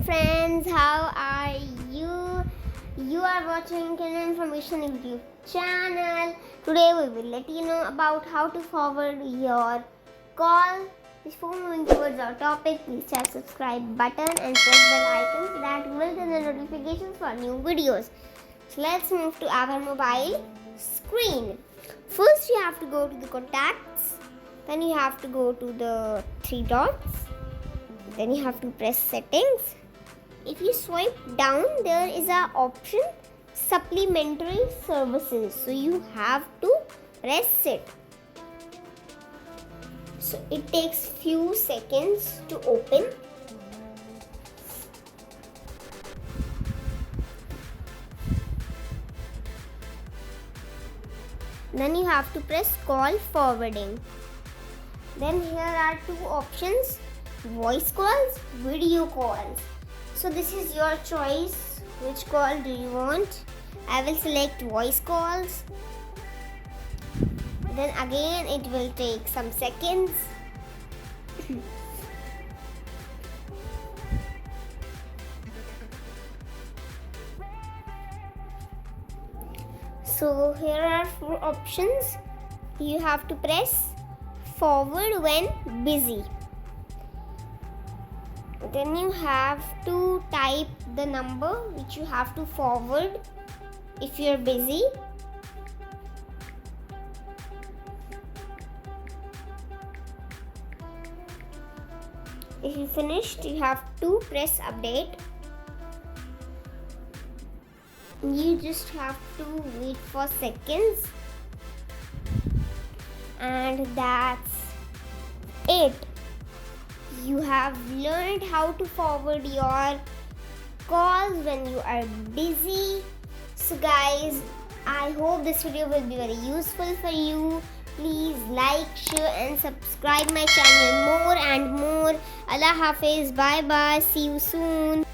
friends, how are you? You are watching an informational YouTube channel. Today we will let you know about how to forward your call. Before moving towards our topic, please hit subscribe button and press bell icon so that you will get the notifications for new videos. So let's move to our mobile screen. First you have to go to the contacts, then you have to go to the three dots, then you have to press settings. If you swipe down, there is an option supplementary services, so you have to press it. So it takes few seconds to open. Then you have to press call forwarding. Then here are two options: voice calls, video calls. So this is your choice. Which call do you want? I will select voice calls. Then again it will take some seconds. So here are four options. You have to press forward when busy. Then you have to type the number which you have to forward if you're busy. If you finished, you have to press update. You just have to wait for seconds, and that's it. You have learned how to forward your calls when you are busy. So guys, I hope this video will be very useful for you. Please like, share and subscribe my channel more and more. Allah Hafiz. Bye bye. See you soon.